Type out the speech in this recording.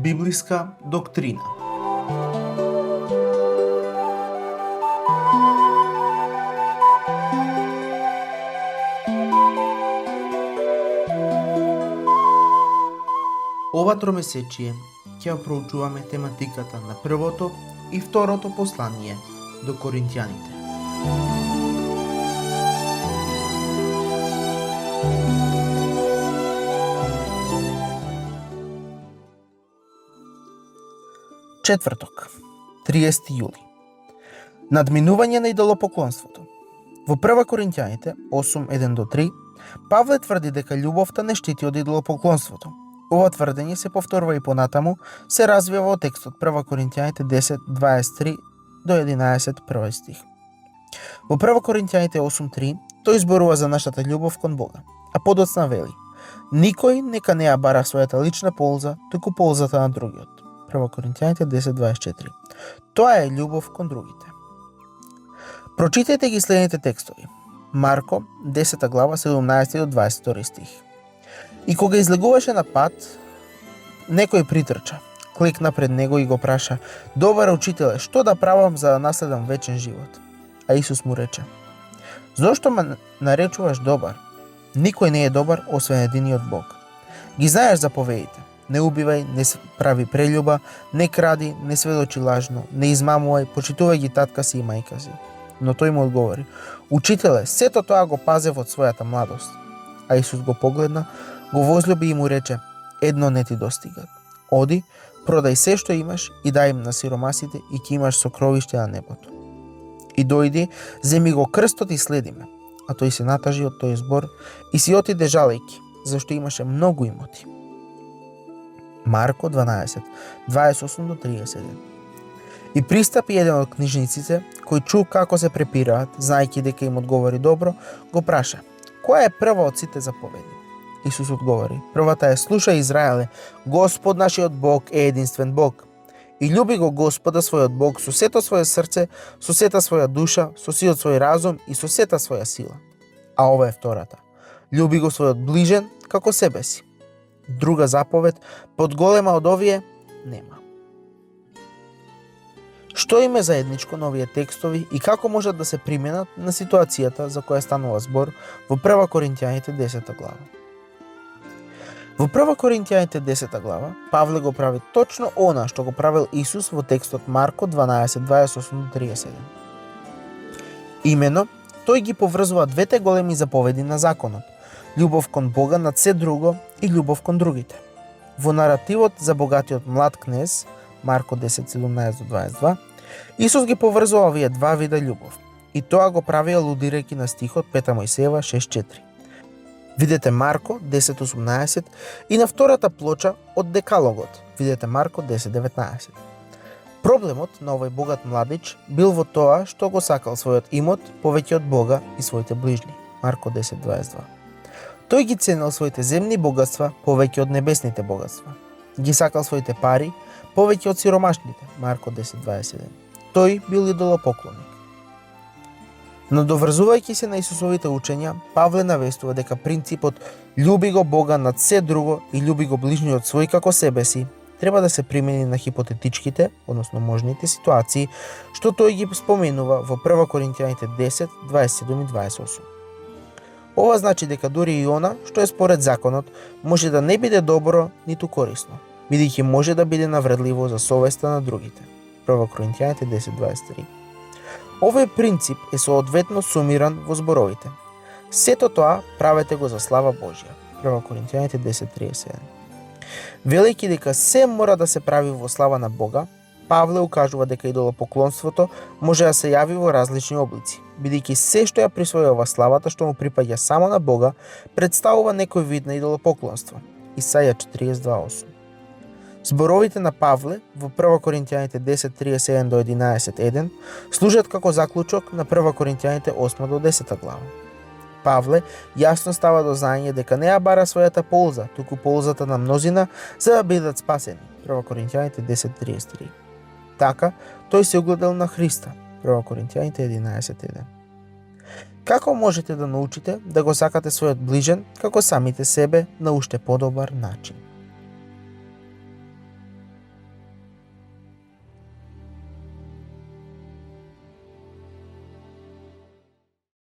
Библиска доктрина. Ова тромесечие ќе ја проучуваме тематиката на првото и второто послание до Коринтијаните. Четврток, 30 јули. Надминување на идолопоклонството. Во 1 Коринтијаните 8:1-3, Павле тврди дека љубовта не штити од идолопоклонството. Ова тврдење се повторува и понатаму, се развива во текстот 1 Коринтијаните 10:23-11 први стих. Во 1 Коринтијаните 8:3 тој зборува за нашата љубов кон Бога, а подоцна вели: никој нека не ја бара својата лична полза, туку ползата на другиот. 1 Коринтијаните 10:24. Тоа е љубов кон другите. Прочитајте ги следните текстови. Марко 10 глава 17-22 стих. И кога излегуваше на пат, некој притрча, клекна пред него и го праша: добар учителе, што да правам за да наследам вечен живот? А Исус му рече: зошто ме наречуваш добар? Никој не е добар освен единиот Бог. Ги знаеш заповедите: не убивај, не прави прелюба, не кради, не сведочи лажно, не измамувај, почитувај ги татка си и мајка си. Но тој му одговори: учителе, сето тоа го пазев од својата младост. А Исус го погледна, го возлюби и му рече: едно не ти достига. Оди, продај се што имаш и дај им на сиромасите и ќе имаш сокровиште на небото. И дојди, земи го крстот и следи ме. А тој се натажи од тој збор и си отиде жалејки, зашто имаше многу имоти. Марко 12:28-31. И пристапи еден од книжниците, кој чу како се препираат, знаејќи дека им одговори добро, го праша: која е прва од сите заповеди? Исус одговори: првата е: слушај Израеле, Господ нашиот Бог е единствен Бог. И љуби го Господа својот Бог со сето своје срце, со сета своја душа, со сиот свој разум и со сета своја сила. А ова е втората: љуби го својот ближен како себе си. Друга заповед, подголема од овие, нема. Што им е заедничко на овие текстови и како можат да се применат на ситуацијата за која станува збор во 1 Коринтијаните 10 глава? Во 1 Коринтијаните 10 глава Павле го прави точно она што го правил Исус во текстот Марко 12:28-37. Имено, тој ги поврзува двете големи заповеди на законот: љубов кон Бога над се друго и љубов кон другите. Во наративот за богатиот млад кнез, Марко 10:17-22, Исус ги поврзува овие два вида љубов. И тоа го прави алудирајќи на стихот 5 Мојсеева 6:4. Видете Марко 10:18 и на втората плоча од Декалогот, видете Марко 10:19. Проблемот на овој богат младич бил во тоа што го сакал својот имот повеќе од Бога и своите ближни, Марко 10:22. Тој ги ценел своите земни богатства повеќе од небесните богатства. Ги сакал своите пари повеќе од сиромашните, Марко 10:27. Тој бил идолопоклоник. Надоврзувајќи се на Исусовите учења, Павле навестува дека принципот љуби го Бога над се друго и љуби го ближниот свој како себе си треба да се примени на хипотетичките, односно можните ситуации, што тој ги споменува во 1 Коринтијаните 10:27 и 28. Ова значи дека дури и она што е според законот може да не биде добро ниту корисно, бидејќи може да биде навредливо за совеста на другите. 1 Коринтијаните 10:23. Овој принцип е соодветно сумиран во зборовите: сето тоа правете го за слава Божја. 1 Коринтијаните 10:37. Велејќи дека се мора да се прави во слава на Бога, Павле укажува дека идолопоклонството може да се јави во различни облици, бидејќи се што ја присвојува славата што му припаѓа само на Бога, представува некој вид на идолопоклонство. Исаја 42:8. Зборовите на Павле во 1 Коринтијаните 10:37-11:1 служат како заклучок на 1 Коринтијаните 8-10 глава. Павле јасно става до знаење дека не ја бара својата полза, туку ползата на мнозина за да бидат спасени. 1 Коринтијаните 10:33. Така, тој се угледал на Христа. 1 Коринтијаните 11:1. Како можете да научите да го сакате својот ближен како самите себе на уште подобар начин?